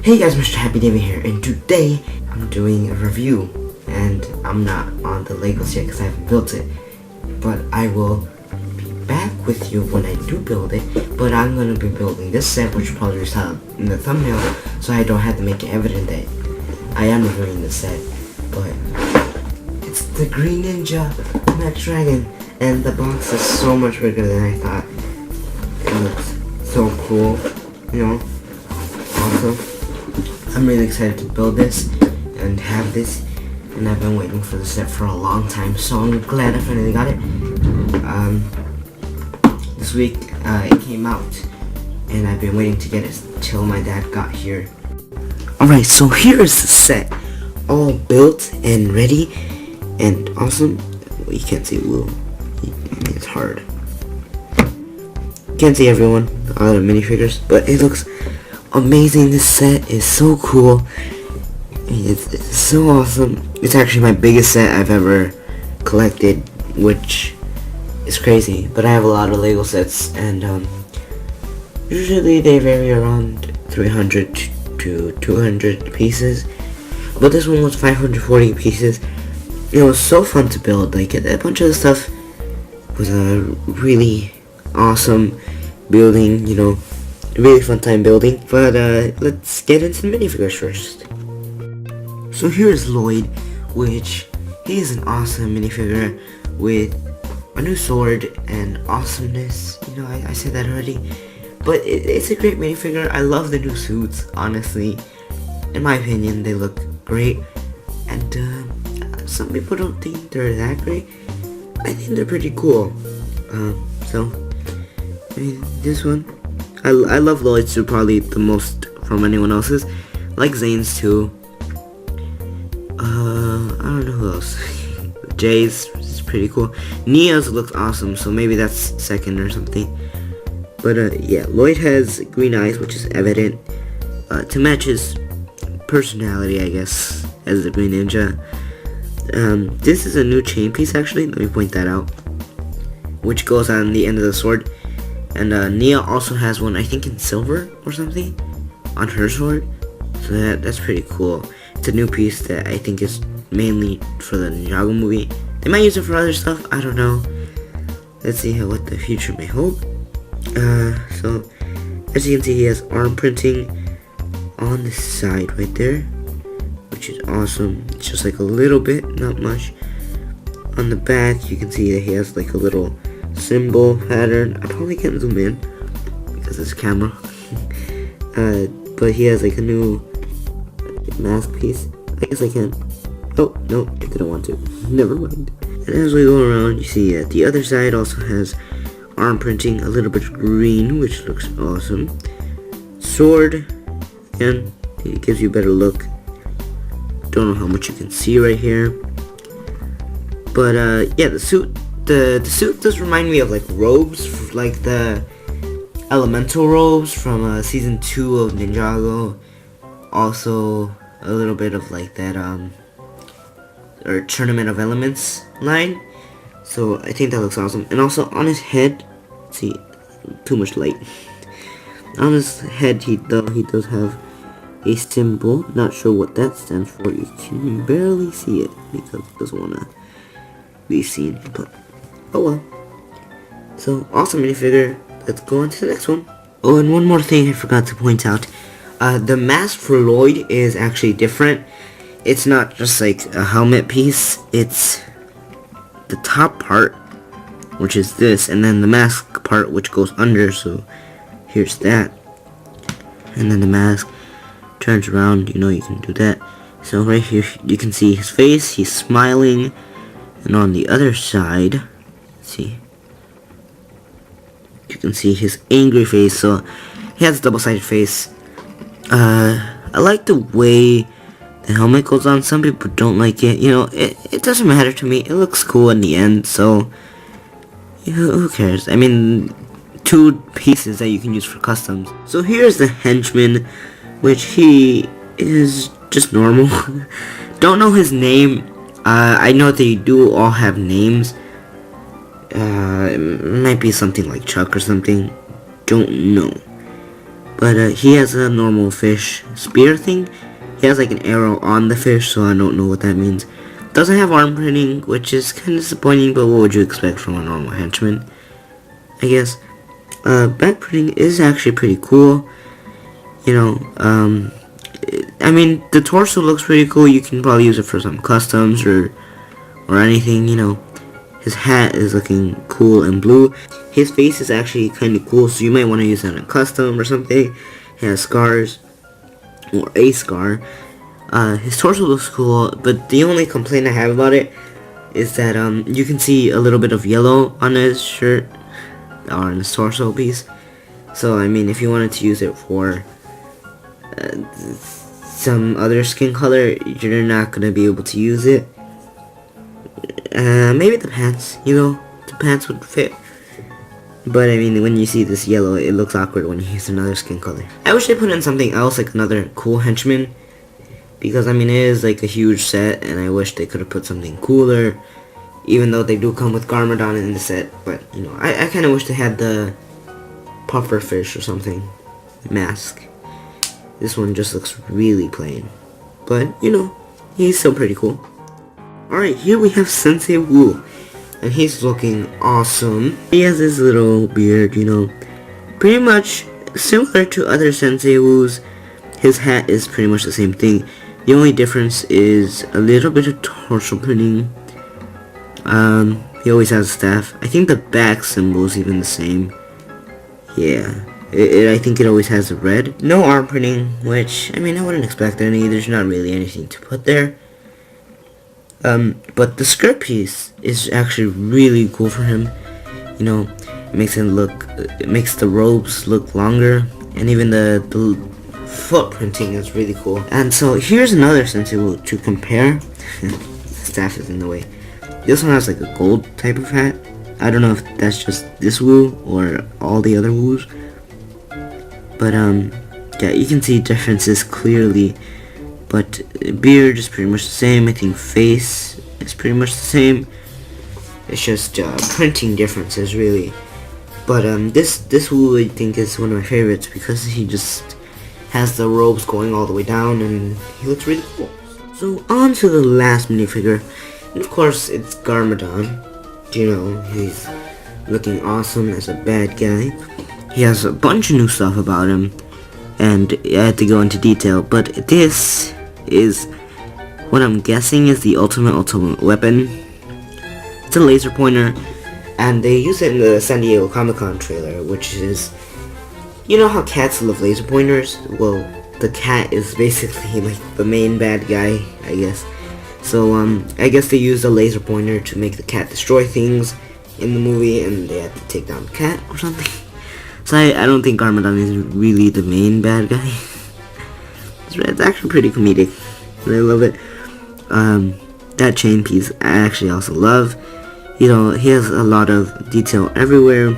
Hey guys, Mr. Happy David here, and today I'm doing a review, and I'm not on the Legos yet because I haven't built it, but I will be back with you when I do build it. But I'm going to be building this set, which you probably saw in the thumbnail, so I don't have to make it evident that I am reviewing the set. But it's the Green Ninja Mech Dragon, and the box is so much bigger than I thought. It looks so cool, you know, awesome. I'm really excited to build this and have this, and I've been waiting for the set for a long time, so I'm glad I finally got it. This week it came out, and I've been waiting to get it till my dad got here. Alright, so here is the set, all built and ready and awesome. Well, you can't see Will, it's hard. Can't see everyone, all the minifigures, but it looks amazing. This set is so cool. It's so awesome. It's actually my biggest set I've ever collected, which is crazy. But I have a lot of Lego sets, and usually they vary around 300 to 200 pieces. But this one was 540 pieces. It was so fun to build. Like, a bunch of the stuff was a really awesome building, you know. Really fun time building, but let's get into the minifigures first. So here's Lloyd, which he is an awesome minifigure with a new sword and awesomeness. You know, I said that already, but it's a great minifigure. I love the new suits, honestly. In my opinion, they look great, and some people don't think they're that great. I think they're pretty cool. So I mean, this one, I love Lloyd's too, probably the most from anyone else's. I like Zane's too. I don't know who else. Jay's is pretty cool. Nia's looks awesome, so maybe that's second or something. But yeah, Lloyd has green eyes, which is evident to match his personality, I guess, as the Green Ninja. This is a new chain piece, actually. Let me point that out, which goes on the end of the sword. And Nia also has one, I think in silver or something, on her sword. So that's pretty cool. It's a new piece that I think is mainly for the Ninjago movie. They might use it for other stuff, I don't know. Let's see what the future may hold. So as you can see, he has arm printing on the side right there, which is awesome. It's just like a little bit, not much. On the back, you can see that he has like a little symbol pattern. I probably can't zoom in because it's a camera. But he has like a new mask piece. I guess I can. Oh no, I didn't want to. Never mind. And as we go around, you see the other side also has arm printing, a little bit green, which looks awesome. Sword, again, it gives you a better look. Don't know how much you can see right here, but yeah, the suit. The suit does remind me of like robes, like the elemental robes from season 2 of Ninjago. Also a little bit of like that or Tournament of Elements line. So I think that looks awesome. And also on his head, let's see, too much light. On his head he does have a symbol. Not sure what that stands for. You can barely see it because it doesn't wanna be seen, but oh well. So, awesome minifigure. Let's go on to the next one. Oh, and one more thing I forgot to point out. The mask for Lloyd is actually different. It's not just like a helmet piece. It's the top part, which is this, and then the mask part, which goes under. So, here's that. And then the mask turns around. You know, you can do that. So, right here, you can see his face. He's smiling. And on the other side, see, you can see his angry face. So he has a double-sided face. I like the way the helmet goes on. Some people don't like it. You know, it doesn't matter to me. It looks cool in the end, so who cares? I mean, 2 pieces that you can use for customs. So here's the henchman, which he is just normal. Don't know his name. I know they do all have names. It might be something like Chuck or something. Don't know. But he has a normal fish spear thing. He has like an arrow on the fish, so I don't know what that means. Doesn't have arm printing, which is kind of disappointing, but what would you expect from a normal henchman, I guess. Back printing is actually pretty cool. You know, I mean, the torso looks pretty cool. You can probably use it for some customs or anything, you know. His hat is looking cool and blue. His face is actually kind of cool, so you might want to use that in custom or something. He has scars, or a scar. His torso looks cool, but the only complaint I have about it is that you can see a little bit of yellow on his shirt, or on his torso piece. So, I mean, if you wanted to use it for some other skin color, you're not going to be able to use it. Maybe the pants, you know, the pants would fit. But I mean, when you see this yellow, it looks awkward when you use another skin color. I wish they put in something else, like another cool henchman. Because I mean, it is like a huge set, and I wish they could have put something cooler. Even though they do come with Garmadon in the set. But, you know, I kind of wish they had the puffer fish or something mask. This one just looks really plain. But, you know, he's still pretty cool. Alright, here we have Sensei Wu. And he's looking awesome. He has his little beard, you know. Pretty much similar to other Sensei Wus. His hat is pretty much the same thing. The only difference is a little bit of torso printing. He always has a staff. I think the back symbol is even the same. Yeah. I think it always has a red. No arm printing, which, I mean, I wouldn't expect any. There's not really anything to put there. But the skirt piece is actually really cool for him. You know, it makes the robes look longer, and even the foot printing is really cool. And so here's another Sensei Wu to compare. The staff is in the way. This one has like a gold type of hat. I don't know if that's just this Wu or all the other Wus. But yeah, you can see differences clearly. But beard is pretty much the same. I think face is pretty much the same. It's just printing differences, really. But this Wu I think is one of my favorites because he just has the robes going all the way down, and he looks really cool. So on to the last minifigure, and of course it's Garmadon. You know, he's looking awesome as a bad guy. He has a bunch of new stuff about him, and I had to go into detail. But this is what I'm guessing is the ultimate weapon. It's a laser pointer, and they use it in the San Diego Comic-Con trailer, which is, you know how cats love laser pointers? Well, the cat is basically like the main bad guy, I guess. So I guess they used a laser pointer to make the cat destroy things in the movie, and they had to take down the cat or something. So I don't think Garmadon is really the main bad guy. It's actually pretty comedic. I love it. That chain piece I actually also love. You know, he has a lot of detail everywhere.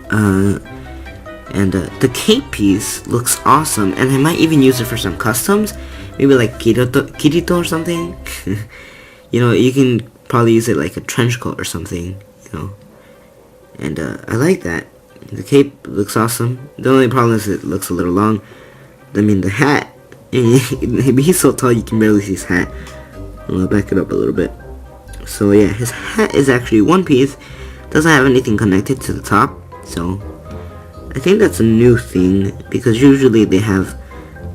And the cape piece looks awesome, and I might even use it for some customs. Maybe like Kirito or something. You know, you can probably use it like a trench coat or something, you know. And I like that. The cape looks awesome. The only problem is it looks a little long. I mean, the hat, he's so tall you can barely see his hat. I'll back it up a little bit. So yeah, his hat is actually one piece. Doesn't have anything connected to the top. So I think that's a new thing, because usually they have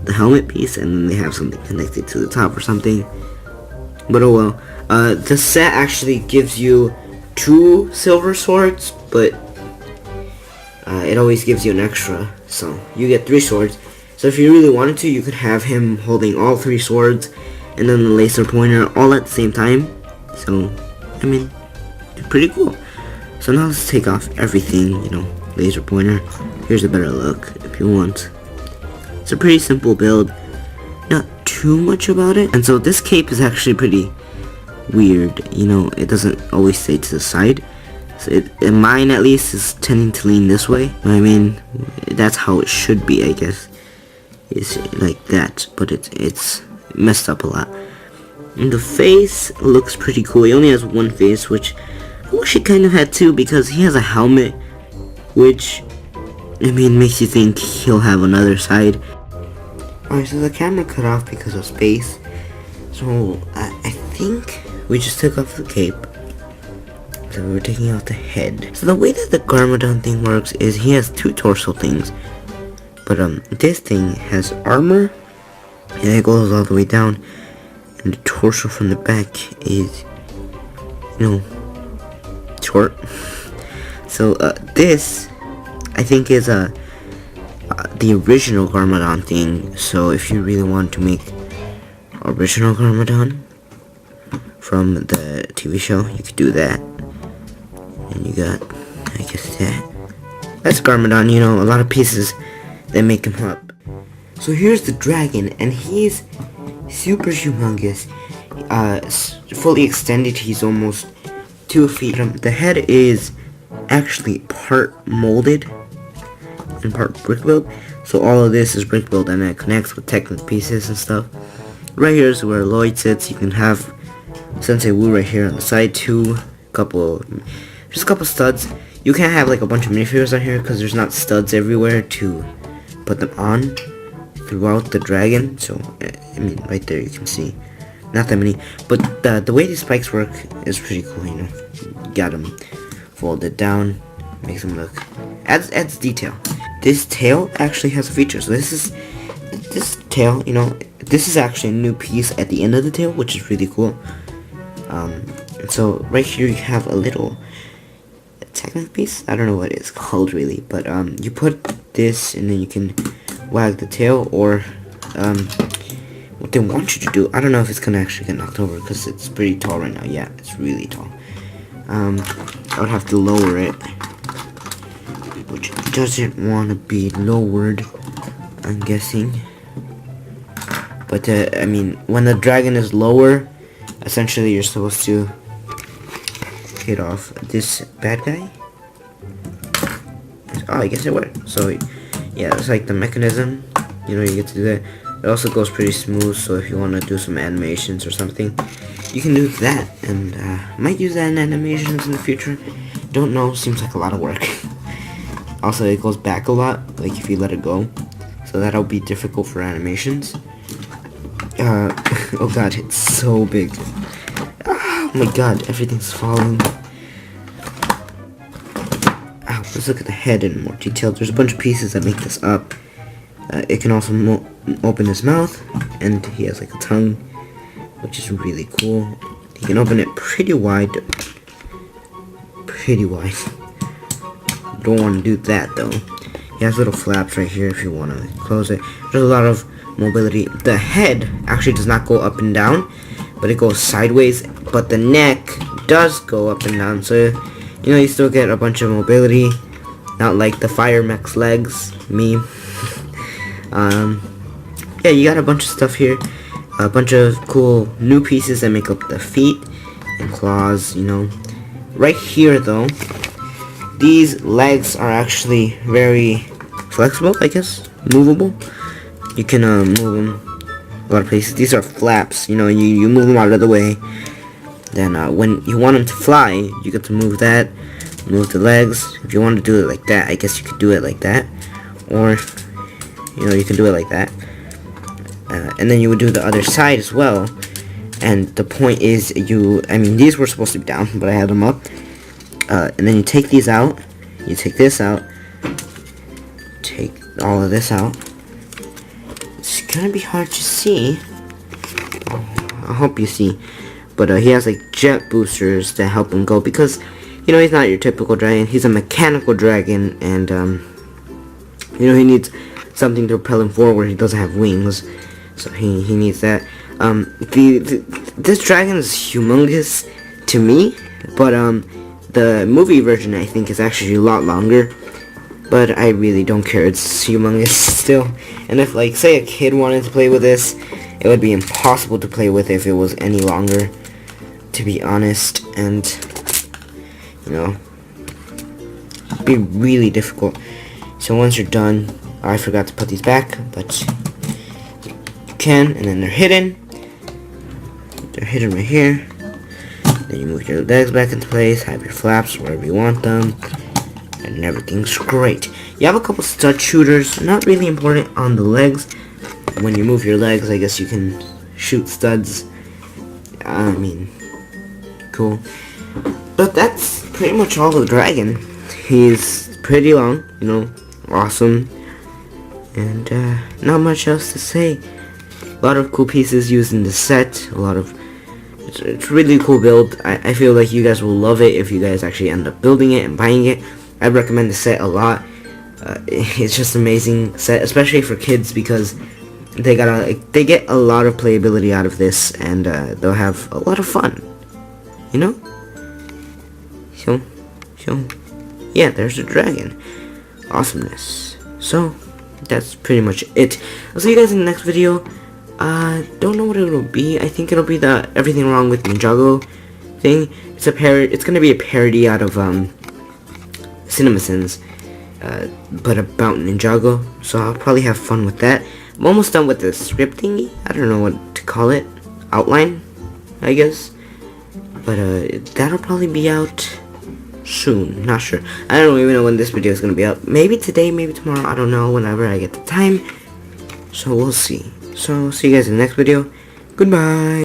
the helmet piece and then they have something connected to the top or something. But oh well. The set actually gives you 2 silver swords, but it always gives you an extra, so you get 3 swords. So if you really wanted to, you could have him holding all 3 swords and then the laser pointer all at the same time. So, I mean, pretty cool. So now let's take off everything, you know, laser pointer. Here's a better look if you want. It's a pretty simple build, not too much about it. And so this cape is actually pretty weird, you know, it doesn't always stay to the side. So mine at least is tending to lean this way. I mean, that's how it should be, I guess. It's like that, but it's messed up a lot. And the face looks pretty cool. He only has one face, which I wish he kind of had 2, because he has a helmet, which I mean, it makes you think he'll have another side. Alright, so the camera cut off because of space. So, I think we just took off the cape. So we were taking out the head. So the way that the Garmadon thing works is he has two torso things. But this thing has armor, and it goes all the way down. And the torso from the back is, short. So this, I think, is the original Garmadon thing. So if you really want to make original Garmadon from the TV show, you could do that. And you got, I guess, that's Garmadon, a lot of pieces that make him up. So here's the dragon, and he's super humongous, fully extended. He's almost 2 feet. The head is actually part molded and part brick built. So all of this is brick built, and it connects with Technic pieces and stuff. Right here is where Lloyd sits. You can have Sensei Wu right here on the side too. Just a couple studs. You can't have like a bunch of minifigures on here because there's not studs everywhere to put them on throughout the dragon. So I mean, right there you can see not that many. But the way these spikes work is pretty cool. You got them folded down, makes them look adds detail. This tail actually has a feature. So this tail, this is actually a new piece at the end of the tail, which is really cool. And so right here you have a little Technic piece. I don't know what it's called really, but you put this and then you can wag the tail, or what they want you to do. I don't know if it's gonna actually get knocked over because it's pretty tall right now. Yeah, it's really tall. I would have to lower it, which doesn't want to be lowered, I'm guessing. But I mean, when the dragon is lower, essentially you're supposed to hit off this bad guy. Oh, I guess it worked. So yeah, it's like the mechanism, you get to do that. It also goes pretty smooth, so if you want to do some animations or something, you can do that. And might use that in animations in the future. Don't know, seems like a lot of work. Also, it goes back a lot, like if you let it go, so that'll be difficult for animations. Oh god, it's so big. Oh my god, everything's falling. Ow, let's look at the head in more detail. There's a bunch of pieces that make this up. It can also open his mouth, and he has like a tongue, which is really cool. He can open it pretty wide. Don't want to do that though. He has little flaps right here if you want to close it. There's a lot of mobility. The head actually does not go up and down, but it goes sideways. But the neck does go up and down, so you still get a bunch of mobility. Not like the Fire Mech's legs, me. Yeah, you got a bunch of stuff here. A bunch of cool new pieces that make up the feet and claws, Right here, though, these legs are actually very flexible, I guess. Movable. You can move them a lot of places. These are flaps, you move them out of the way. Then when you want them to fly, you get to move that. Move the legs. If you want to do it like that, I guess you could do it like that. Or, you can do it like that. And then you would do the other side as well. And the point is, these were supposed to be down, but I had them up. And then you take these out. You take this out. Take all of this out. It's gonna be hard to see. I hope you see. But he has like jet boosters to help him go, because he's not your typical dragon. He's a mechanical dragon, and he needs something to propel him forward. He doesn't have wings, so he needs that. This dragon is humongous to me, but the movie version I think is actually a lot longer. But I really don't care. It's humongous still. And if, like, say a kid wanted to play with this, it would be impossible to play with if it was any longer, to be honest. And it'd be really difficult. So once you're done, I forgot to put these back, but you can. And then they're hidden. They're hidden right here. Then you move your legs back into place, have your flaps wherever you want them, and everything's great. You have a couple stud shooters, not really important on the legs. When you move your legs, I guess you can shoot studs. I mean, cool. But that's pretty much all of the dragon. He's pretty long, you know, awesome. And not much else to say. A lot of cool pieces used in the set. It's a really cool build. I feel like you guys will love it if you guys actually end up building it and buying it. I'd recommend the set a lot. It's just amazing set, especially for kids, because they get a lot of playability out of this, and they'll have a lot of fun, you know. So yeah, there's the dragon. Awesomeness. So that's pretty much it. I'll see you guys in the next video. Don't know what it'll be. I think it'll be the everything wrong with Ninjago thing. It's gonna be a parody out of CinemaSins, but about Ninjago. So I'll probably have fun with that. I'm almost done with the script thingy. I don't know what to call it. Outline, I guess. But that'll probably be out soon. Not sure. I don't even know when this video is gonna be up. Maybe today, maybe tomorrow. I don't know. Whenever I get the time. So we'll see. So see you guys in the next video. Goodbye.